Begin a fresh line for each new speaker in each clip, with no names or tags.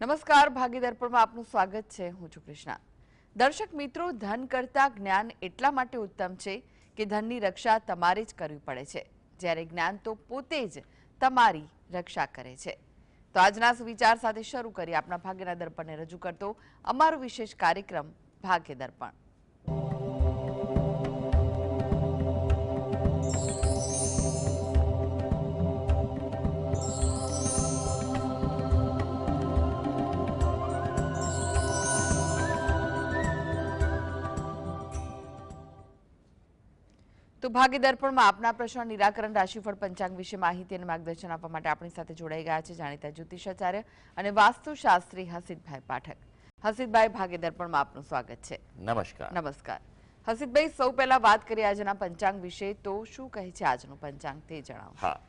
નમસ્કાર, ભાગીદર્પણમાં આપનું સ્વાગત છે. હું છું કૃષ્ણા. દર્શક મિત્રો, ધન કરતા જ્ઞાન એટલા માટે ઉત્તમ છે કે ધનની રક્ષા તમારે જ કરવી પડે છે, જ્યારે જ્ઞાન તો પોતે જ તમારી રક્ષા કરે છે. તો આજના સુવિચાર સાથે શરૂ કરી આપણા ભાગ્યના દર્પણને રજૂ કરતો અમારો વિશેષ કાર્યક્રમ ભાગ્ય દર્પણ. તો ભાગ્ય દર્પણમાં આપના પ્રશ્ન નિરાકરણ, રાશિફળ, પંચાંગ વિશે માહિતી અને માર્ગદર્શન આપવા માટે આપણી સાથે જોડાઈ ગયા છે જાણીતા જ્યોતિષાચાર્ય અને વાસ્તુશાસ્ત્રી હસીતભાઈ પાઠક. હસીતભાઈ, ભાગ્ય દર્પણમાં આપનું સ્વાગત છે.
નમસ્કાર.
નમસ્કાર. હસીતભાઈ, સૌ પહેલા વાત કરીએ આજના પંચાંગ વિશે. તો શું કહે છે આજનું પંચાંગ તે જણાવો.
હા,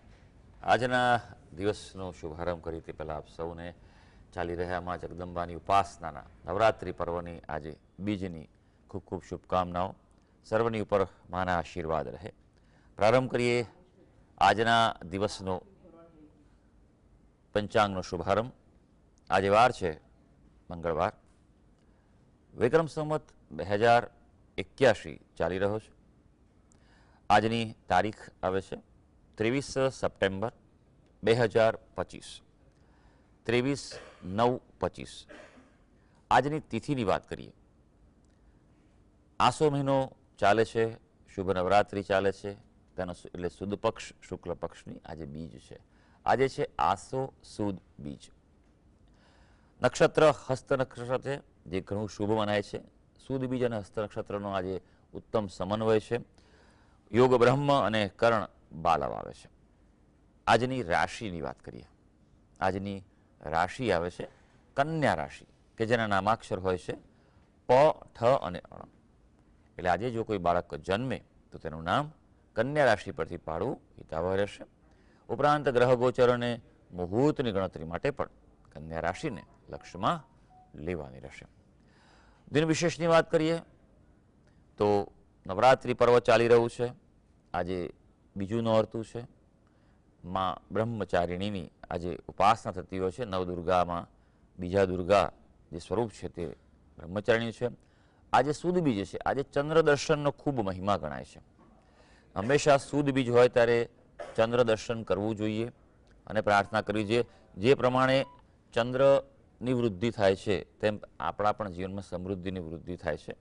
આજના દિવસનો શુભારંભ કરી તે પહેલા આપ સૌને ચાલી રહ્યા માં જગદંબાની ઉપાસનાના નવરાત્રિ પર્વની આજે બીજની ખૂબ ખૂબ શુભકામનાઓ. સર્વની ઉપર માના આશીર્વાદ રહે. પ્રારંભ કરીએ આજના દિવસનો પંચાંગનો શુભારંભ. આજે વાર છે મંગળવાર. વિક્રમ સંવત 2081 ચાલી રહ્યો છે. આજની તારીખ આવે છે 23 સપ્ટેમ્બર 2025, 23/9/25. આજની તિથિની વાત કરીએ. આસો મહિનો ચાલે છે, શુભ નવરાત્રિ ચાલે છે, તેનો એટલે સુદ પક્ષ, શુક્લ પક્ષની આજે બીજ છે. આજે છે આસો સુદ બીજ. નક્ષત્ર હસ્ત નક્ષત્ર છે, જે ઘણું શુભ મનાય છે. સુદ બીજ અને હસ્ત નક્ષત્રનો આજે ઉત્તમ સમન્વય છે. યોગ બ્રહ્મ અને કર્ણ બાલવ આવે છે. આજની રાશિની વાત કરીએ. આજની રાશિ આવે છે કન્યા રાશિ, કે જેના નામાક્ષર હોય છે પ, ઠ અને અણ. એટલે આજે જો કોઈ બાળક જન્મે તો તેનું નામ કન્યા રાશિ પરથી પાડવું હિતાવહ રહેશે. ઉપરાંત ગ્રહ ગોચર અને મુહૂર્તની ગણતરી માટે પણ કન્યા રાશિને લક્ષ્યમાં લેવાની રહેશે. દિન વિશેષની વાત કરીએ તો નવરાત્રિ પર્વ ચાલી રહ્યું છે. આજે બીજું નોરતું છે. માં બ્રહ્મચારિણીની આજે ઉપાસના થતી હોય છે. નવદુર્ગામાં બીજા દુર્ગા જે સ્વરૂપ છે તે બ્રહ્મચારિણી છે. આજે સુદ બીજ છે. આજે ચંદ્ર દર્શનનો ખૂબ મહિમા ગણાય છે. હંમેશા સુદ બીજ હોય ત્યારે ચંદ્ર દર્શન કરવું જોઈએ અને પ્રાર્થના કરવી જોઈએ. જે પ્રમાણે ચંદ્રની વૃદ્ધિ થાય છે તેમ આપણા પણ જીવનમાં સમૃદ્ધિની વૃદ્ધિ થાય છે.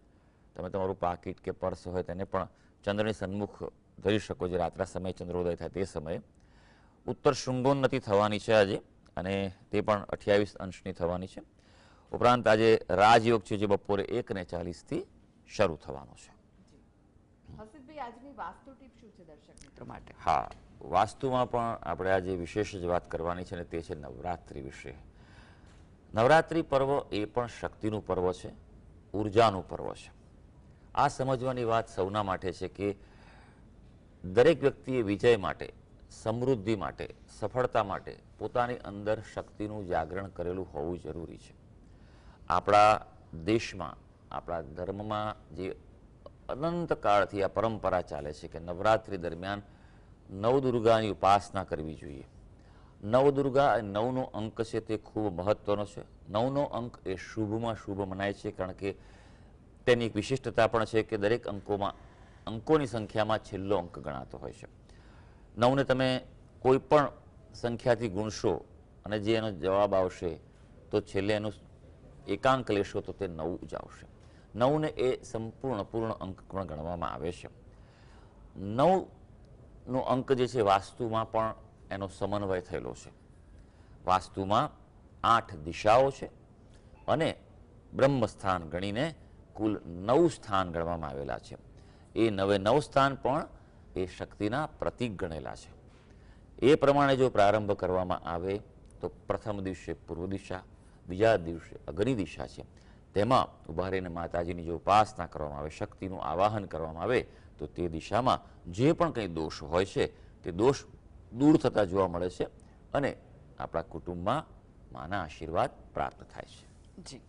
તમે તમારું પાકીટ કે પર્સ હોય તેને પણ ચંદ્રની સન્મુખ ધરી શકો છો. રાત્રા સમયે ચંદ્રોદય થાય તે સમયે ઉત્તર શૃંગોન્નતિ થવાની છે આજે, અને તે પણ 28 અંશની થવાની છે. ઉપરાંત આજે રાજયોગ છે, જે બપોરે 1:40 શરૂ થવાનો છે.
હસીતભાઈ, આજની વાસ્તુ ટીપ શું છે દર્શક મિત્રો માટે?
હા, વાસ્તુમાં પણ આપણે આજે વિશેષ જ વાત કરવાની છે, અને તે છે નવરાત્રિ વિશે. નવરાત્રિ પર્વ એ પણ શક્તિનું પર્વ છે, ઉર્જાનું પર્વ છે. આ સમજવાની વાત સૌના માટે છે કે દરેક વ્યક્તિએ વિજય માટે, સમૃદ્ધિ માટે, સફળતા માટે પોતાની અંદર શક્તિનું જાગરણ કરેલું હોવું જરૂરી છે. આપણા દેશમાં, આપણા ધર્મમાં જે અનંત કાળથી આ પરંપરા ચાલે છે કે નવરાત્રિ દરમિયાન નવદુર્ગાની ઉપાસના કરવી જોઈએ. નવદુર્ગા, 9નો અંક છે તે ખૂબ મહત્વનો છે. 9નો અંક એ શુભમાં શુભ મનાય છે, કારણ કે તેની એક વિશિષ્ટતા પણ છે કે દરેક અંકોની સંખ્યામાં છેલ્લો અંક ગણાતો હોય છે. 9ને તમે કોઈ પણ સંખ્યાથી ગુણશો અને જે એનો જવાબ આવશે તો છેલ્લે એનું એકાંક લેશો તો તે 9 જ આવશે. 9ને એ પૂર્ણ અંક પણ ગણવામાં આવે છે. 9નો અંક જે છે વાસ્તુમાં પણ એનો સમન્વય થયેલો છે. વાસ્તુમાં 8 દિશાઓ છે અને બ્રહ્મસ્થાન ગણીને કુલ 9 સ્થાન ગણવામાં આવેલા છે. એ 9 સ્થાન પણ એ શક્તિના પ્રતીક ગણેલા છે. એ પ્રમાણે જો પ્રારંભ કરવામાં આવે તો પ્રથમ દિવસે પૂર્વ દિશા, બીજા દિવસે અગ્નિ દિશા છે, તેમાં ઉભા રહીને માતાજીની જો ઉપાસના કરવામાં આવે, શક્તિનું આવાહન કરવામાં આવે તો તે દિશામાં જે પણ કંઈ દોષ હોય છે તે દોષ દૂર થતા જોવા મળે છે અને આપણા કુટુંબમાં માના આશીર્વાદ પ્રાપ્ત થાય છે.
જી,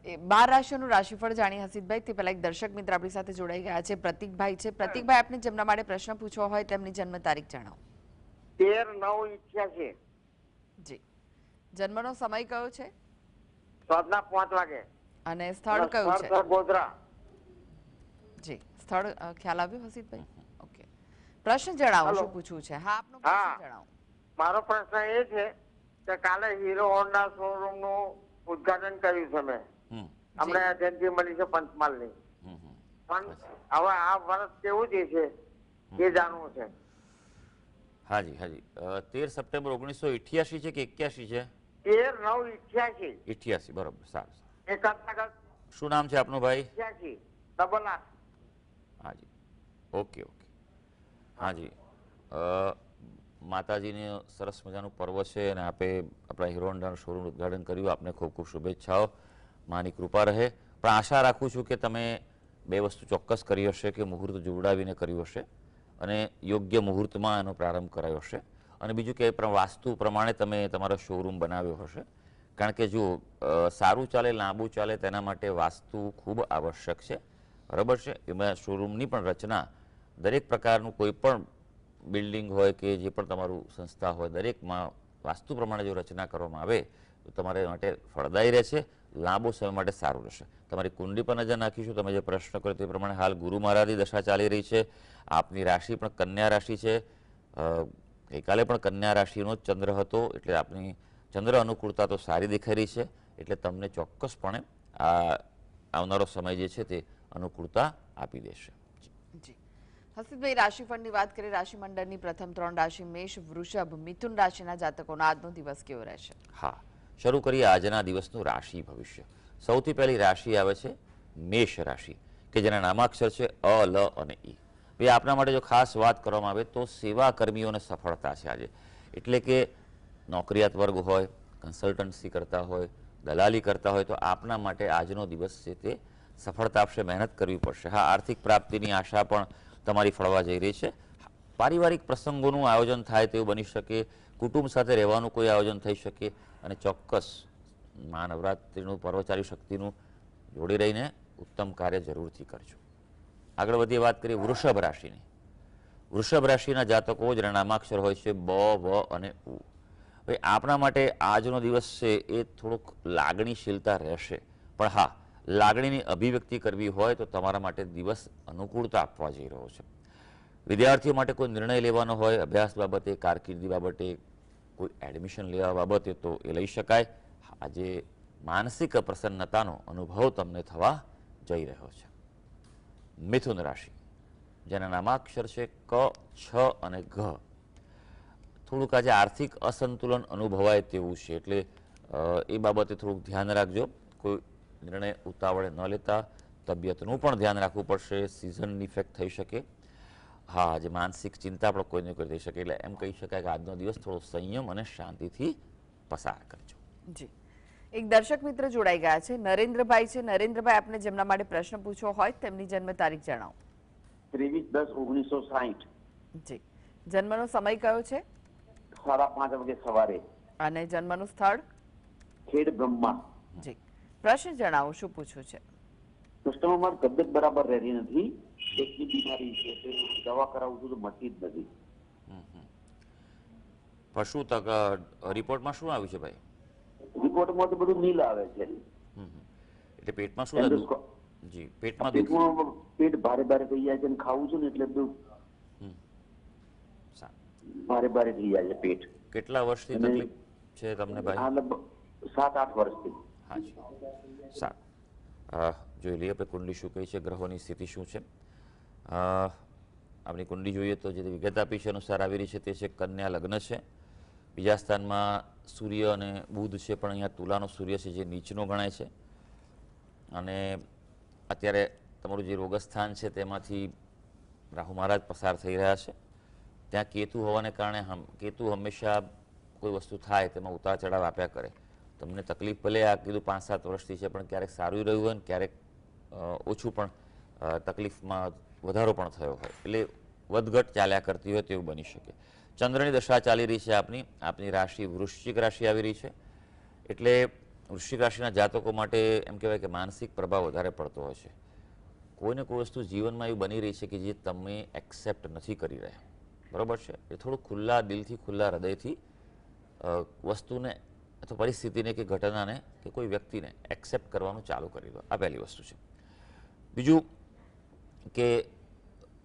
એ 12 રાશિઓનું રાશિફળ જાણી હસીતભાઈ તે પહેલા એક દર્શક મિત્ર આપણી સાથે જોડાઈ ગયા છે, પ્રતિકભાઈ છે. પ્રતિકભાઈ, આપને જેમના માટે પ્રશ્ન પૂછવો હોય તેમની જન્મ તારીખ જણાવો.
13/9/88.
જી, જન્મનો સમય કયો છે
સાંજના 5 વાગે.
અને સ્થળ કયું છે?
સ્થળ ગોધરા.
જી, સ્થળ ખ્યાલ આવ્યો હસીતભાઈ? ઓકે, પ્રશ્ન જણાવો,
હલો.
શું પૂછવું છે? હા, આપનો
હા.
પ્રશ્ન જણાવો.
મારો પ્રશ્ન એ છે કે કાલે હીરો હોન્ડા શોરૂમ નું ઉદ્ઘાટન કર્યું છે મેં.
હમ
અમને જયંતિ મળી છે પંચમહાલની.
હમ હમ.
પણ હવે આ વર્ષ કેવું જે છે એ જાણવું છે.
હાજી હાજી 13 સપ્ટેમ્બર 1988 છે કે 81 છે?
13/9/88.
88, બરોબર, સારું સારું.
એક અંતર્ગત
શું નામ છે આપનું ભાઈ?
88 ડબલ 8.
હાજી, ઓકે ઓકે. હાજી, માતાજીને સરસ મજાનું પર્વ છે અને આપે આપણા હીરો હોન્ડાનું શોરૂમનું ઉદ્ઘાટન કર્યું. આપને ખૂબ ખૂબ શુભેચ્છાઓ, માની કૃપા રહે. પણ આશા રાખું છું કે તમે બે વસ્તુ ચોક્કસ કરી હશે કે મુહૂર્ત જોડાવીને કર્યું હશે અને યોગ્ય મુહૂર્તમાં એનો પ્રારંભ કરાયો હશે, અને બીજું કે વાસ્તુ પ્રમાણે તમે તમારો શોરૂમ બનાવ્યો હશે. કારણ કે જો સારું ચાલે, લાંબુ ચાલે, તેના માટે વાસ્તુ ખૂબ આવશ્યક છે, બરાબર છે. એમાં શોરૂમની પણ રચના, દરેક પ્રકારનું કોઈ પણ બિલ્ડિંગ હોય કે જે પણ તમારું સંસ્થા હોય, દરેકમાં વાસ્તુ પ્રમાણે જો રચના કરવામાં આવે તો તમારે માટે ફળદાયી રહેશે, લાંબો સમય માટે સારું રહેશે. તમારી કુંડલી પર નજર નાખીશું. તમે જે પ્રશ્ન કર્યો તે પ્રમાણે હાલ ગુરુ મહારાજની દશા ચાલી રહી છે. આપની રાશિ પણ કન્યા રાશિ છે. ગઈકાલે પણ કન્યા રાશિનો જ ચંદ્ર હતો, એટલે આપની ચંદ્ર અનુકૂળતા તો સારી દેખાઈ રહી છે. એટલે તમને ચોક્કસપણે આ આવનારો સમય જે છે તે અનુકૂળતા આપી દેશે.
જી, હસીતભાઈ, રાશિફળની વાત કરીએ. રાશિમંડળની પ્રથમ 3 રાશિ મેષ, વૃષભ, મિથુન રાશિના જાતકોનો આજનો દિવસ કેવો રહેશે?
હા, શરૂ કરીએ આજના દિવસનું રાશિ ભવિષ્ય. સૌથી પહેલી રાશિ આવે છે મેષ રાશિ, કે જેના નામાક્ષર છે અ, લ અને ઈ. ભાઈ, આપના માટે જો ખાસ વાત કરવામાં આવે તો સેવા કર્મીઓને સફળતા છે આજે. એટલે કે નોકરિયાત વર્ગ હોય, કન્સલ્ટન્સી કરતા હોય, દલાલી કરતા હોય, તો આપના માટે આજનો દિવસ છે તે સફળતા આપશે. મહેનત કરવી પડશે. હા, આર્થિક પ્રાપ્તિની આશા પણ તમારી ફળવા જઈ રહી છે. પારિવારિક પ્રસંગોનું આયોજન થાય તેવું બની શકે, કુટુંબ સાથે રહેવાનું કોઈ આયોજન થઈ શકે, અને ચોક્કસ મા નવરાત્રિનું પર્વચારી શક્તિનું જોડી રહીને ઉત્તમ કાર્ય જરૂરથી કરજો. આગળ વધીએ, વાત કરીએ વૃષભ રાશિની. વૃષભ રાશિના જાતકો જેના નામાક્ષર હોય છે બ, વ અને ઉ. ભાઈ, આપણા માટે આજનો દિવસ છે એ થોડુંક લાગણીશીલતા રહેશે. પણ હા, લાગણીની અભિવ્યક્તિ કરવી હોય તો તમારા માટે દિવસ અનુકૂળતા આપવા જઈ રહ્યો છે. વિદ્યાર્થીઓ માટે કોઈ નિર્ણય લેવાનો હોય, અભ્યાસ બાબતે, કારકિર્દી બાબતે, કોઈ એડમિશન લેવા બાબતે, તો એ લઈ શકાય. આજે માનસિક પ્રસન્નતાનો અનુભવ તમને થવા જઈ રહ્યો છે. મિથુન રાશિ, જેના નામાક્ષર છે ક, છ અને ઘ. થોડુંક આજે આર્થિક અસંતુલન અનુભવાય તેવું છે, એટલે એ બાબતે થોડુંક ધ્યાન રાખજો. કોઈ નિર્ણય ઉતાવળે ન લેતા. તબિયતનું પણ ધ્યાન રાખવું પડશે, સિઝન ઇફેક્ટ થઈ શકે. હા, આજે માનસિક ચિંતા પણ કોઈને કોઈ થઈ શકે. એટલે એમ કહી શકાય કે આજનો દિવસ થોડો સંયમ અને શાંતિથી પસાર કરજો.
જી, એક દર્શક મિત્ર જોડાઈ ગયા છે, નરેન્દ્રભાઈ છે. નરેન્દ્રભાઈ, આપને જેમના માટે પ્રશ્ન પૂછવો હોય તેમની જન્મ તારીખ જણાવો.
23/10/1960.
જી, જન્મનો સમય કયો છે
5:30 વાગે સવારે.
અને જન્મનું સ્થળ?
ખેડ બ્રહ્મા.
જી, પ્રશ્ન જણાવો, શું પૂછવું છે?
કસ્ટમર મારી તબિયત બરાબર રહેતી નથી, પેટની બીમારી છે, તે દવા કરાવું છું તો મટી જ નથી.
પશુ તક રિપોર્ટમાં શું આવ્યું છે ભાઈ?
રિપોર્ટમાં તો બધું નીલ આવે છે.
એટલે પેટમાં શું થતું? જી, પેટમાં દુખ.
પેટમાં પેટ ભારે ભારે થઈ જાય છે અને ખાવું છું ને એટલે બધું ભારે ભારે થઈ જાય છે પેટ.
કેટલા વર્ષથી તકલીફ છે તમને ભાઈ?
આ લગભગ 7-8 વર્ષથી.
હાજી, સારું. જોઈ લઈએ આપણે કુંડલી શું કહી છે, ગ્રહોની સ્થિતિ શું છે. આપણી કુંડલી જોઈએ તો જે વિગત આપી છે અનુસાર આવી રહી છે તે છે કન્યા લગ્ન છે. બીજા સ્થાનમાં સૂર્ય અને બુધ છે, પણ અહીંયા તુલાનો સૂર્ય છે જે નીચનો ગણાય છે. અને અત્યારે તમારું જે રોગસ્થાન છે તેમાંથી રાહુ મહારાજ પસાર થઈ રહ્યા છે. ત્યાં કેતુ હોવાને કારણે કેતુ હંમેશા કોઈ વસ્તુ થાય તેમાં ઉતાર ચઢાવ આપ્યા કરે. તમને તકલીફ ભલે આ કીધું 5-7 વર્ષથી છે, પણ ક્યારેક સારું રહ્યું હોય ને ક્યારેક ઓછું પણ તકલીફમાં વધારો પણ થયો હોય, એટલે વધઘટ ચાલ્યા કરતી હોય તેવું બની શકે. ચંદ્રની દશા ચાલી રહી છે આપની રાશિ વૃશ્ચિક રાશિ આવી રહી છે. એટલે વૃશ્ચિક રાશિના જાતકો માટે એમ કહેવાય કે માનસિક પ્રભાવ વધારે પડતો હોય છે. કોઈને કોઈ વસ્તુ જીવનમાં એવી બની રહી છે કે જે તમે એક્સેપ્ટ નથી કરી રહ્યા, બરાબર છે. એ થોડું ખુલ્લા દિલથી, ખુલ્લા હૃદયથી વસ્તુને અથવા પરિસ્થિતિને કે ઘટનાને કે કોઈ વ્યક્તિને એક્સેપ્ટ કરવાનું ચાલુ કરી દો. આ પહેલી વસ્તુ છે. બીજું કે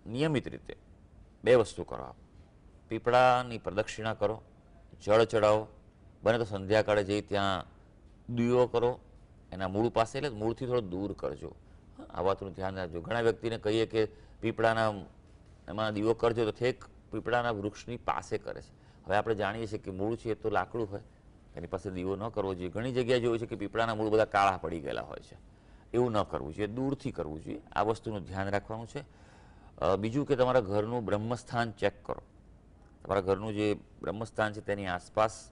નિયમિત રીતે બે વસ્તુ કરો. આપ પીપળાની પ્રદક્ષિણા કરો, જળ ચડાવો, બને તો સંધ્યાકાળે જઈ ત્યાં દીવો કરો, એના મૂળ પાસે, એટલે મૂળથી થોડો દૂર કરજો. આ વાતનું ધ્યાન રાખજો. ઘણા વ્યક્તિને કહીએ કે પીપળાના એમાં દીવો કરજો તો ઠેક પીપળાના વૃક્ષની પાસે કરે છે. હવે આપણે જાણીએ છીએ કે મૂળ છે એ તો લાકડું હોય, એની પાસે દીવો ન કરવો જોઈએ. ઘણી જગ્યાએ જોયું છે કે પીપળાના મૂળ બધા કાળા પડી ગયેલા હોય છે. એવું ન કરવું જોઈએ, દૂરથી કરવું જોઈએ. આ વસ્તુનું ધ્યાન રાખવાનું છે. બીજું કે તમારા ઘરનું બ્રહ્મસ્થાન ચેક કરો. તમારા ઘરનું જે બ્રહ્મસ્થાન છે તેની આસપાસ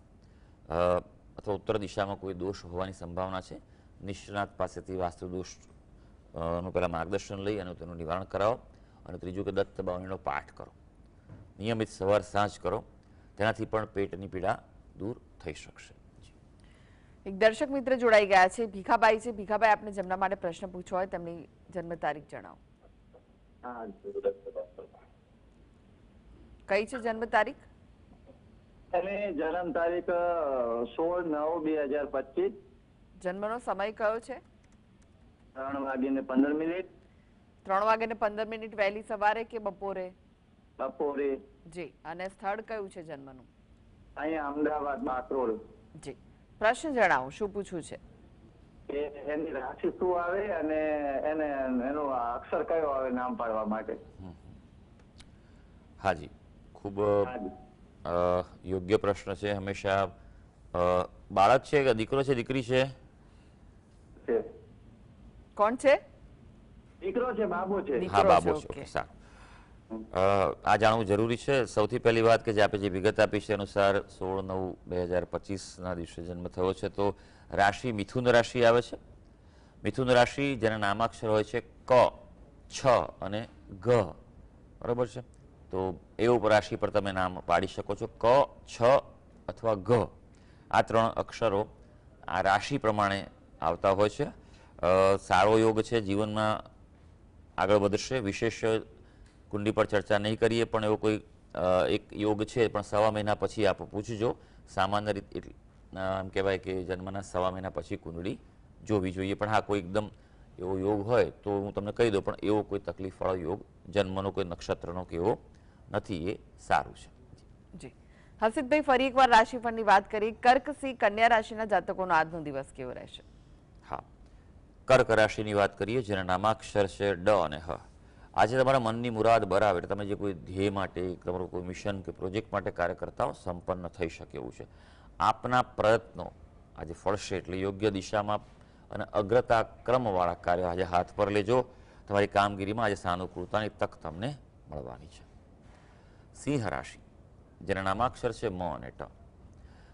અથવા ઉત્તર દિશામાં કોઈ દોષ હોવાની સંભાવના છે. નિષ્ણાત પાસેથી વાસ્તુ દોષનું પહેલાં માર્ગદર્શન લઈ અને તેનું નિવારણ કરાવો. અને ત્રીજું કે દત્ત બાવણીનો પાઠ કરો, નિયમિત સવાર સાંજ કરો. તેનાથી પણ પેટની પીડા દૂર થઈ શકશે.
એક દર્શક મિત્ર જોડાઈ ગયા છે, ભીખાભાઈ છે. ભીખાભાઈ, આપને જેમના માટે પ્રશ્ન પૂછવો હોય તેમની જન્મ તારીખ જણાવો. કઈ છે જન્મ તારીખ?
એની જન્મ તારીખ 16/9/2025.
જન્મનો સમય કયો છે?
3:15.
3:15 વહેલી સવારે કે બપોરે?
બપોરે.
જી. અને સ્થળ કયું છે જન્મનું?
અહીંયા અમદાવાદ બાકરોલ.
જી. પ્રશ્ન જણાવો, શું પૂછવું છે?
એની રાશિ શું આવે અને એનો અક્ષર કયો આવે નામ પાડવા માટે?
હાજી, ખૂબ યોગ્ય પ્રશ્ન છે. હંમેશા બાળક છે કે દીકરો છે, દીકરી છે?
કોણ છે?
દીકરો છે, બાબો છે.
હા, બાબો છે. ઓકે, સારું. આ જાણવું જરૂરી છે. સૌથી પહેલી વાત કે જે આપણે જે વિગત આપી છે અનુસાર 16/9/2025ના દિવસે જન્મ થયો છે. તો રાશિ મિથુન રાશિ આવે છે. મિથુન રાશિ જેના નામાક્ષર હોય છે ક, છ અને ઘ, બરાબર છે. તો એ રાશિ પર તમે નામ પાડી શકો છો. ક, છ અથવા ઘ, આ 3 અક્ષરો આ રાશિ પ્રમાણે આવતા હોય છે. સારો યોગ છે, જીવનમાં આગળ વધશે. વિશેષ કુંડી પર ચર્ચા નહીં કરીએ, પણ એવો કોઈ એક યોગ છે, પણ 1.5 મહિના પછી આપ પૂછજો. સામાન્ય રીતે એમ કહેવાય કે જન્મના 1.5 મહિના પછી કુંડળી જોવી જોઈએ. પણ હા, કોઈ એકદમ એવો યોગ હોય તો હું તમને કહી દઉં, પણ એવો કોઈ તકલીફવાળો યોગ જન્મનો કોઈ નક્ષત્રનો કે એવો નથી. એ સારું છે.
જી. હર્ષિતભાઈ, ફરી એકવાર રાશિફળની વાત કરી. કર્ક, સિંહ, કન્યા રાશિના જાતકોનો આજનો દિવસ કેવો રહેશે?
હા, કર્ક રાશિની વાત કરીએ, જેના નામાક્ષર છે ડ અને હ. આજે તમારા મનની મુરાદ બરાબર, એટલે તમે જે કોઈ ધ્યેય માટે, તમારું કોઈ મિશન કે પ્રોજેક્ટ માટે કાર્ય કરતા હો, સંપન્ન થઈ શકે એવું છે. આપના પ્રયત્નો આજે ફળશે, એટલે યોગ્ય દિશામાં અને અગ્રતા ક્રમવાળા કાર્યો આજે હાથ પર લેજો. તમારી કામગીરીમાં આજે સાનુકૂળતાની તક તમને મળવાની છે. સિંહ રાશિ, જેના નામાક્ષર છે મ અને ટ.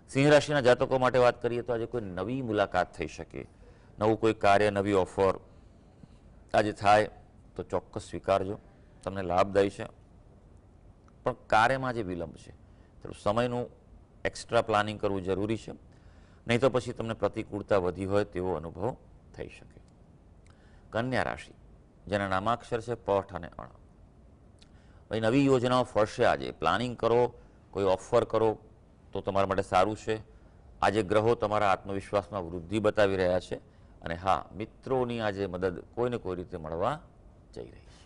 સિંહ રાશિના જાતકો માટે વાત કરીએ તો આજે કોઈ નવી મુલાકાત થઈ શકે, નવું કોઈ કાર્ય, નવી ઓફર આજે થાય તો ચોક્કસ સ્વીકારજો. તમને લાભદાયી છે. પણ કાર્યમાં જે વિલંબ છે, સમયનું એક્સ્ટ્રા પ્લાનિંગ કરવું જરૂરી છે. નહીં તો પછી તમને પ્રતિકૂળતા વધી હોય તેવો અનુભવ થઈ શકે. કન્યા રાશિ, જેના નામાક્ષર છે પઠ અને અણ. ભાઈ, નવી યોજનાઓ ફળશે. આજે પ્લાનિંગ કરો, કોઈ ઓફર કરો તો તમારા માટે સારું છે. આજે ગ્રહો તમારા આત્મવિશ્વાસમાં વૃદ્ધિ બતાવી રહ્યા છે. અને હા, મિત્રોની આજે મદદ કોઈને કોઈ રીતે મળવા જઈ રહી છે.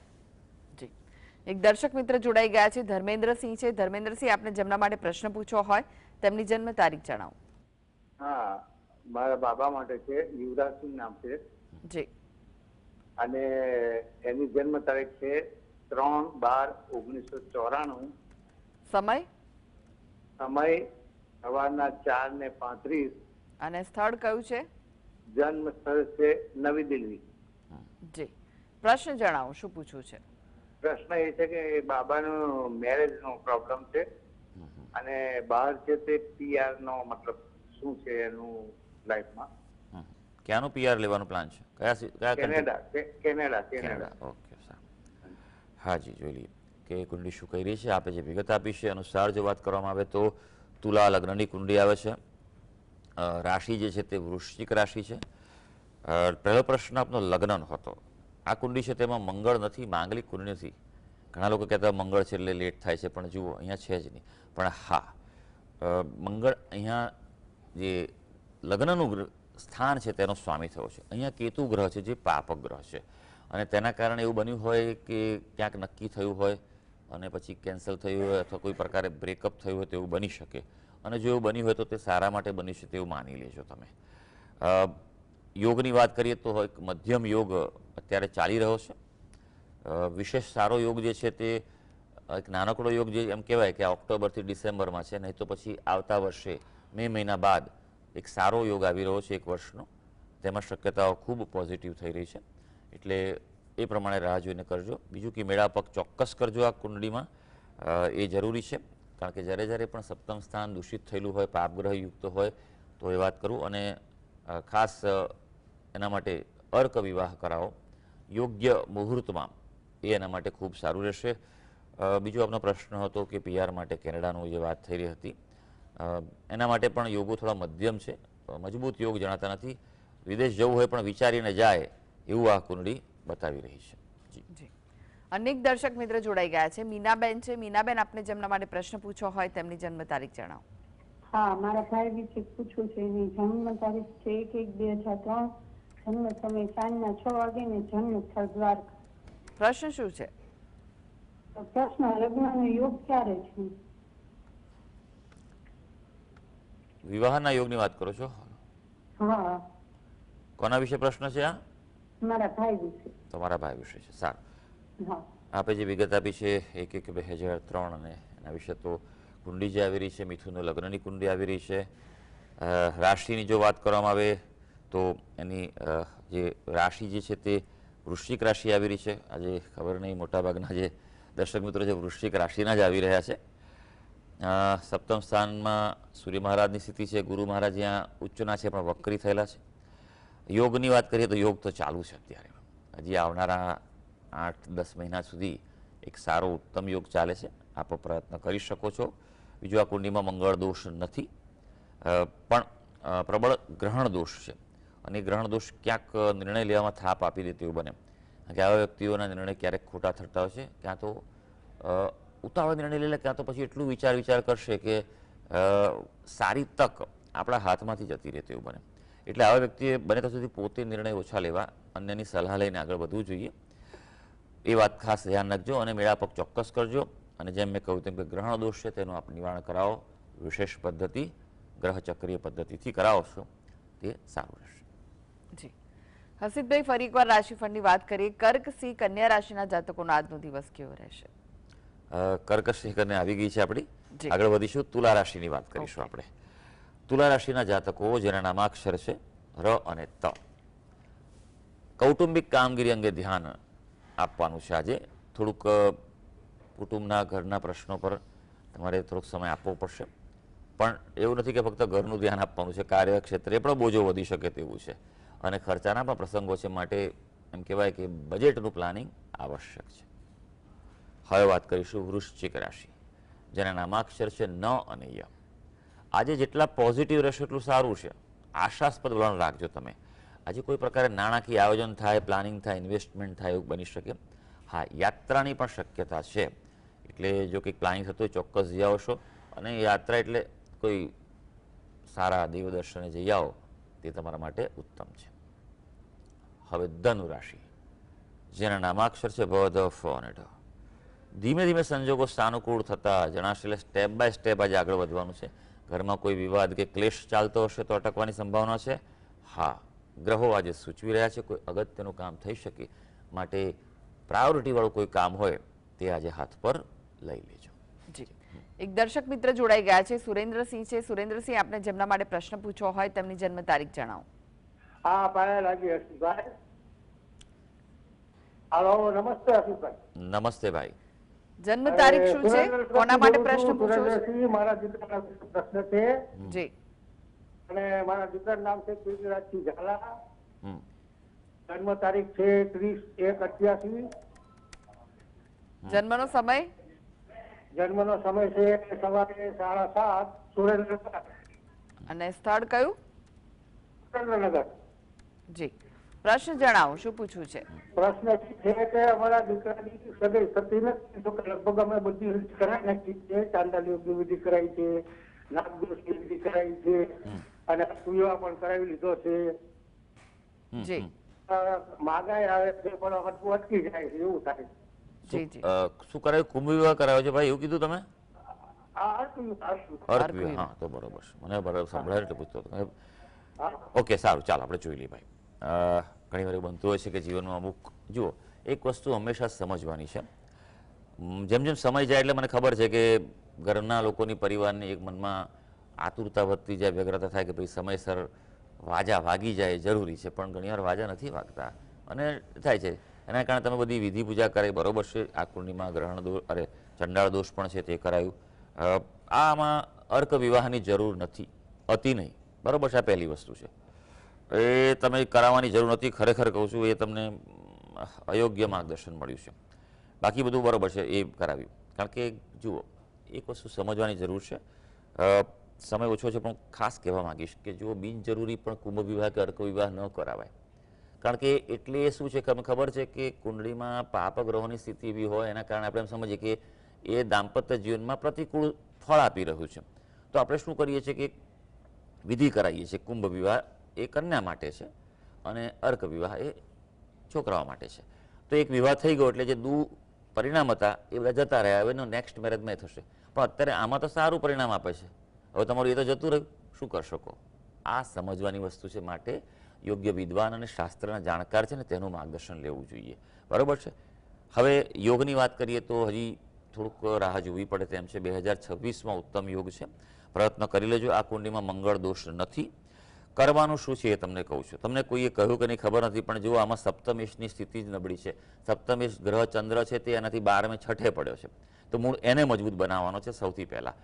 જી. એક દર્શક મિત્ર જોડાઈ ગયા છે, ધર્મેન્દ્રસિંહ છે. ધર્મેન્દ્રસિંહ, આપને જેમના માટે પ્રશ્ન પૂછવો હોય તેમની જન્મ તારીખ જણાવો.
હા, મારા બાબા માટે છે, યુવરાજસિંહ નામ છે.
જી.
અને એની જન્મ તારીખ છે 3/12/1994.
સમય?
સમય સવારના 4:35.
અને સ્થળ કયું છે?
જન્મ સ્થળ છે નવી દિલ્હી.
જી. પ્રશ્ન જણાવો, શું પૂછવું છે?
પ્રશ્ન એ છે કે બાબાનો મેરેજ નો પ્રોબ્લેમ છે અને બહાર છે તે PR નો મતલબ શું છે એનું લાઈફમાં.
ક્યાંનું PR લેવાનું પ્લાન છે? કયા country?
કેનેડા.
ઓકે, સારું. હાજી, જોઈ લઈએ કે કુંડળી શું કહી રહી છે. આપણે જે વિગત આપી છે અનુસાર જો વાત કરવામાં આવે તો તુલા લગ્નની કુંડળી આવે છે. રાશિ જે છે તે વૃશ્ચિક રાશિ છે. પહેલો પ્રશ્ન આપનો લગ્નનો હતો. આ કુંડળી છે તેમાં મંગળ નથી, માંગલિક કુંડળી નથી. ઘણા લોકો કહેતા મંગળ છે એટલે લેટ થાય છે, પણ જુઓ અહીંયા છે જ નહીં. પણ હા, મંગળ અહીંયા જે લગ્નનું સ્થાન છે તેનો સ્વામી થયો છે. અહીંયા કેતુ ગ્રહ છે જે પાપક ગ્રહ છે અને તેના કારણે એવું બન્યું હોય કે ક્યાંક નક્કી થયું હોય અને પછી કેન્સલ થયું હોય અથવા કોઈ પ્રકારે બ્રેકઅપ થયું હોય તેવું બની શકે. અને જો એવું બન્યું હોય તો તે સારા માટે બન્યું છે તેવું માની લેજો તમે. યોગની વાત કરીએ તો એક મધ્યમ યોગ અત્યારે ચાલી રહ્યો છે. વિશેષ સારો યોગ જે છે તે એક નાનકડો યોગ જે એમ કહેવાય કે આ ઓક્ટોબરથી ડિસેમ્બરમાં છે, નહીં તો પછી આવતા વર્ષે મે મહિના બાદ એક સારો યોગ આવી રહ્યો છે 1 વર્ષનો. તેમાં શક્યતાઓ ખૂબ પોઝિટિવ થઈ રહી છે, એટલે એ પ્રમાણે રાહ જોઈને કરજો. બીજું કે મેળાપક ચોક્કસ કરજો આ કુંડળીમાં, એ જરૂરી છે. કારણ કે જ્યારે પણ સપ્તમ સ્થાન દૂષિત થયેલું હોય, પાપગ્રહ યુક્ત હોય તો એ વાત કરું. અને ખાસ એના માટે અર્ક વિવાહ કરાવો યોગ્ય મુહૂર્તમાં, એ એના માટે ખૂબ સારું રહેશે. બીજો આપનો પ્રશ્ન હતો કે PR માટે કેનેડાનું જે વાત થઈ રહી હતી, એના માટે પણ યોગો થોડા મધ્યમ છે, મજબૂત યોગ જણાતા નથી. વિદેશ જવું હોય પણ વિચારીને જાય એવું આ કુંડળી બતાવી રહી છે.
જી, અનેક દર્શક મિત્ર જોડાઈ ગયા છે. મીનાબેન છે. મીનાબેન, આપને જેમના માટે પ્રશ્ન પૂછવો હોય તેમની જન્મ તારીખ જણાવો.
હા, મારા ભાઈ વિશે પૂછવું છે. એની જન્મ તારીખ છે 1/1/2003, જન્મ સમય સાંજના 6 વાગે ને જન્મ સ્થળ દ્વારકા.
પ્રશ્ન શું છે?
પ્રશ્ન, લગ્નનો યોગ ક્યારે છે?
વિવાહના યોગની વાત કરો છો?
હા,
કોના વિશે પ્રશ્ન છે આ?
મારા ભાઈ વિશે.
તમારા ભાઈ વિશે છે. સારું,
હા,
આપે જે વિગત આપી છે 1/1/2003 અને એના વિશે તો કુંડળી જે આવી રહી છે, મિથુનનો લગ્નની કુંડળી આવી રહી છે. રાશિની જો વાત કરવામાં આવે તો એની જે રાશિ જે છે તે વૃશ્ચિક રાશિ આવી રહી છે. આજે ખબર નહીં મોટાભાગના જે દર્શક મિત્રો છે વૃશ્ચિક રાશિના જ આવી રહ્યા છે. સપ્તમ સ્થાનમાં સૂર્ય મહારાજની સ્થિતિ છે. ગુરુ મહારાજ જ્યાં ઉચ્ચના છે પણ વક્રી થયેલા છે. યોગની વાત કરીએ તો યોગ તો ચાલુ છે અત્યારે. હજી આવનારા 8-10 મહિના સુધી એક સારો ઉત્તમ યોગ ચાલે છે. આપ પ્રયત્ન કરી શકો છો. બીજું, આ કુંડળીમાં મંગળ દોષ નથી, પણ પ્રબળ ગ્રહણ દોષ છે. અને એ ગ્રહણ દોષ ક્યાંક નિર્ણય લેવામાં થાપ આપી દે તેવું બને. કારણ કે આવા વ્યક્તિઓના નિર્ણય ક્યારેક ખોટા થતા હોય છે. ક્યાં તો ઉતાવળ નિર્ણય લઈ લે, ક્યાં તો પછી એટલું વિચાર કરશે કે સારી તક આપણા હાથમાંથી જતી રહે તેવું બને. એટલે આવા વ્યક્તિએ બને ત્યાં સુધી પોતે નિર્ણય ઓછા લેવા, અન્યની સલાહ લઈને આગળ વધવું જોઈએ. એ વાત ખાસ ધ્યાન રાખજો. અને મેળાપક ચોક્કસ કરજો. અને જેમ મેં કહ્યું તેમ કે ગ્રહણ દોષ છે તેનું આપ નિવારણ કરાવો. વિશેષ પદ્ધતિ, ગ્રહ ચક્રીય પદ્ધતિથી કરાવશો તે સારું રહેશે.
જી, હસીતભાઈ, ફરી એકવાર રાશિફળની વાત કરીએ. કર્ક, સિંહ, કન્યા રાશિના જાતકોનો આજનો દિવસ કેવો રહેશે?
કર્ક, સિંહ, કન્યા આવી ગઈ છે આપણી.
જી.
આગળ વધીશું, તુલા રાશિની વાત કરીશું આપણે. તુલા રાશિના જાતકો જેના નામાક્ષર છે ર અને ત, કૌટુંબિક કામગીરી અંગે ધ્યાન આપવાનું છે. આજે થોડુંક કુટુંબના ઘરના પ્રશ્નો પર તમારે થોડોક સમય આપવો પડશે. પણ એવું નથી કે ફક્ત ઘરનું ધ્યાન આપવાનું છે, કાર્યક્ષેત્રે પણ બોજો વધી શકે તેવું છે. અને ખર્ચાના પણ પ્રસંગો છે, માટે એમ કહેવાય કે બજેટનું પ્લાનિંગ આવશ્યક છે. હવે વાત કરીશું વૃશ્ચિક રાશિ જેના નામાક્ષર છે ન અને ય. આજે જેટલા પોઝિટિવ રહેશે એટલું સારું છે. આશાસ્પદ વલણ રાખજો તમે. આજે કોઈ પ્રકારે નાણાકીય આયોજન થાય, પ્લાનિંગ થાય, ઇન્વેસ્ટમેન્ટ થાય એવું બની શકે. હા, યાત્રાની પણ શક્યતા છે. એટલે જો કંઈક પ્લાનિંગ થતું હોય ચોક્કસ જઈ આવશો. અને યાત્રા એટલે કોઈ સારા દેવદર્શને જઈ આવો તે તમારા માટે ઉત્તમ છે. હવે ધનુ રાશિ જેના નામાક્ષર છે ભ, ધ, ફ અને ઢ. ધીમે ધીમે સંજોગો સાનુકૂળ થતા જણાશે. એટલે સ્ટેપ બાય સ્ટેપ આજે આગળ વધવાનું છે. ઘરમાં કોઈ વિવાદ કે ક્લેશ ચાલતો હશે તો અટકવાની સંભાવના છે. હા, ગ્રહો આજે સૂચવી રહ્યા છે કોઈ અગત્યનું કામ થઈ શકે, માટે પ્રાયોરિટી વાળું કોઈ કામ હોય તે આજે હાથ પર લઈ લેજો.
જી, એક દર્શક મિત્ર જોડાઈ ગયા છે. સુરેન્દ્રસિંહ છે. સુરેન્દ્રસિંહ, આપને જેમના માટે પ્રશ્ન પૂછવો હોય તેમની જન્મ તારીખ જણાવો.
હા, પાયા લાગી હર્ષિતભાઈ. હાલો, નમસ્તે હર્ષિતભાઈ.
નમસ્તે ભાઈ.
જન્મ તારીખ શું છે? કોના માટે પ્રશ્ન પૂછવો છે?
સુરેન્દ્રસિંહ, મારા દીકરાનો પ્રશ્ન છે.
જી,
અને મારા દીકરાનું નામ છે પૃથ્વીરાજસિંહ ઝાલા.
હમ.
જન્મ તારીખ છે 30/1/88.
જન્મનો સમય?
જન્મનો સમય છે સવારે 7:30 સુરેન્દ્રનગર.
અને સ્થળ કયું?
સુરેન્દ્રનગર.
જી, પ્રશ્ન જણાવો, શું પૂછવું છે?
પ્રશ્ન છે કે અમારા દીકરાની સગાઈ થતી નથી, તો કે લગભગ અમે બધી કરાવી નાખી છે. ચાંદાલીઓની વિધિ કરાવી છે, નાગદોષની વિધિ કરાવી છે, અને સુઈવા પણ કરાવી લીધો છે.
જી
માગાઈ આવે છે પણ અટકું અટકી જાય છે એવું થાય.
જી જી
શું કરાયું? કુંભ વિવાહ કરાયો છે ભાઈ, એવું કીધું તમે?
આ અટક્યું અટક્યું.
અર્ક વિવાહ, હા તો બરોબર છે, મને બરાબર સંભળાય એટલે પૂછતો હતો. ઓકે, સારું, ચાલો આપણે જોઈ લઈએ ભાઈ. ઘણી વાર એવું બનતું હોય છે કે જીવનમાં અમુક, જુઓ, એક વસ્તુ હંમેશા સમજવાની છે. જેમ જેમ સમય જાય એટલે મને ખબર છે કે ઘરના લોકોની, પરિવારની એક મનમાં આતુરતા વધતી જાય, વ્યગ્રતા થાય કે ભાઈ સમયસર વાજા વાગી જાય જરૂરી છે, પણ ઘણીવાર વાજા નથી વાગતા અને થાય છે. એના કારણે તમે બધી વિધિ પૂજા કરાવી, બરોબર છે, આ કુંડલીમાં ગ્રહણ દોષ, અરે ચંડાળ દોષ પણ છે તે કરાયું. આમાં અર્ક વિવાહની જરૂર નથી, અતિ નહીં, બરોબર છે, આ પહેલી વસ્તુ છે. એ તમે કરાવવાની જરૂર નથી, ખરેખર કહું છું, એ તમને અયોગ્ય માર્ગદર્શન મળ્યું છે. બાકી બધું બરોબર છે, એ કરાવ્યું. કારણ કે જુઓ, એક વસ્તુ સમજવાની જરૂર છે, સમય ઓછો છે પણ ખાસ કહેવા માંગીશ કે જુઓ, બિનજરૂરી પણ કુંભ વિવાહ કે અર્ક વિવાહ ન કરાવાય. કારણ કે એટલે શું છે કે ખબર છે કે કુંડળીમાં પાપ ગ્રહોની સ્થિતિ એવી હોય એના કારણે આપણે એમ સમજીએ કે એ દાંપત્ય જીવનમાં પ્રતિકૂળ ફળ આપી રહ્યું છે. તો આપણે શું કરીએ છીએ કે વિધિ કરાવીએ છીએ. કુંભ વિવાહ એ કન્યા માટે છે અને અર્ક વિવાહ એ છોકરાઓ માટે છે. તો એક વિવાહ થઈ ગયો એટલે જે પરિણામ હતા એ બધા જતા રહ્યા, હવે એનો નેક્સ્ટ મેરેજમાં થશે. પણ અત્યારે આમાં તો સારું પરિણામ આપે છે, હવે તમારું એ તો જતું રહ્યું, શું કરી શકો? આ સમજવાની વસ્તુ છે, માટે યોગ્ય વિદ્વાન અને શાસ્ત્રના જાણકાર છે ને તેનું માર્ગદર્શન લેવું જોઈએ, બરોબર છે. હવે યોગની વાત કરીએ તો હજી થોડુંક રાહ જોવી પડે તેમ છે. 2026માં ઉત્તમ યોગ છે, પ્રયત્ન કરી લેજો. આ કુંડલીમાં મંગળ દોષ નથી. કરવાનું શું છે એ તમને કહું છું. તમને કોઈએ કહ્યું કે નહીં ખબર નથી, પણ જુઓ, આમાં સપ્તમેશની સ્થિતિ જ નબળી છે. સપ્તમેશ ગ્રહ ચંદ્ર છે તે એનાથી 12મે છઠ્ઠે પડ્યો છે, તો મૂળ એને મજબૂત બનાવવાનો છે. સૌથી પહેલાં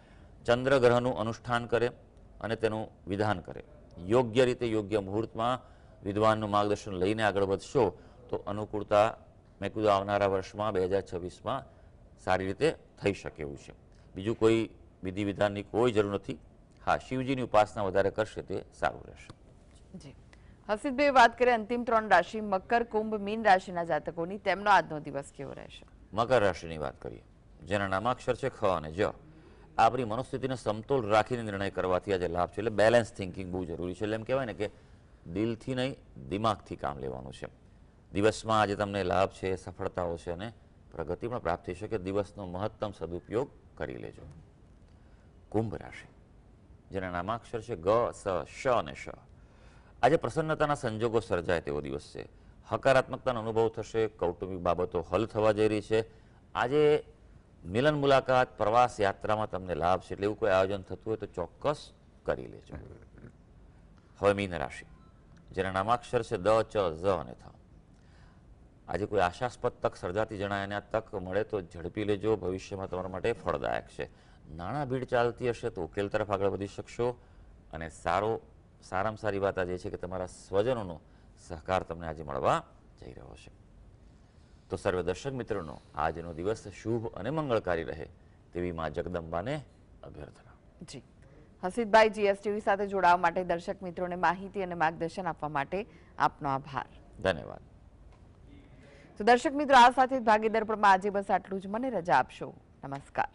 ચંદ્ર ગ્રહનું અનુષ્ઠાન કરે અને તેનું વિધાન કરે, યોગ્ય રીતે યોગ્ય મુહૂર્તમાં વિદ્વાનનું માર્ગદર્શન લઈને આગળ વધશો તો અનુકૂળતા મેં કીધું આવનારા વર્ષમાં 2026માં સારી રીતે થઈ શકે એવું છે. બીજું કોઈ વિધિ વિધાનની કોઈ જરૂર નથી. હા, શિવજીની ઉપાસના વધારે કરશે તે સારું રહેશે.
જી હસીદભાઈ, વાત કરીએ અંતિમ 3 રાશિ મકર, કુંભ, મીન રાશિના જાતકોની, તેમનો આજનો દિવસ કેવો રહેશે?
મકર રાશિની વાત કરીએ, જેના નામાક્ષર છે ખ અને જ. આપણી મનોસ્થિતિને સમતોલ રાખીને નિર્ણય કરવાથી આજે લાભ છે. એટલે બેલેન્સ થિંકિંગ બહુ જરૂરી છે. એટલે એમ કહેવાય ને કે દિલથી નહીં, દિમાગથી કામ લેવાનું છે. દિવસમાં આજે તમને લાભ છે, સફળતાઓ છે અને પ્રગતિ પણ પ્રાપ્ત થઈ શકે. દિવસનો મહત્તમ સદુપયોગ કરી લેજો. કુંભ રાશિ, જેના નામાક્ષર છે ગ, સ, શ અને શ. આજે પ્રસન્નતાના સંજોગો સર્જાય તેવો દિવસ છે. હકારાત્મકતાનો અનુભવ થશે. કૌટુંબિક બાબતો હલ થવા જઈ રહી છે. આજે મિલન, મુલાકાત, પ્રવાસ, યાત્રામાં તમને લાભ છે. એટલે એવું કોઈ આયોજન થતું હોય તો ચોક્કસ કરી લેજો. હવે મીન રાશિ, જેના નામાક્ષર છે દ, ચ, ઝ અને થ. આજે કોઈ આશાસ્પદ તક સર્જાતી જણાય અને આ તક મળે તો ઝડપી લેજો. ભવિષ્યમાં તમારા માટે ફળદાયક છે. નાણાં ભીડ ચાલતી હશે તો ઉકેલ તરફ આગળ વધી શકશો. અને સારામાં સારી વાત આજે છે કે તમારા સ્વજનોનો સહકાર તમને આજે મળવા જઈ રહ્યો છે. તો સર્વે દર્શક મિત્રોનો આજનો દિવસ શુભ અને મંગળકારી રહે તેવી મા જગદંબાને અભ્યર્થના.
જી હસીદભાઈ, જીએસટીવી સાથે જોડાવા માટે, દર્શક મિત્રોને માહિતી અને માર્ગદર્શન આપવા માટે આપનો આભાર.
ધન્યવાદ.
તો દર્શક મિત્રો, આ સાથે ભાગીદાર પણ આજે બસ આટલું જ. મને રજા આપશો. નમસ્કાર.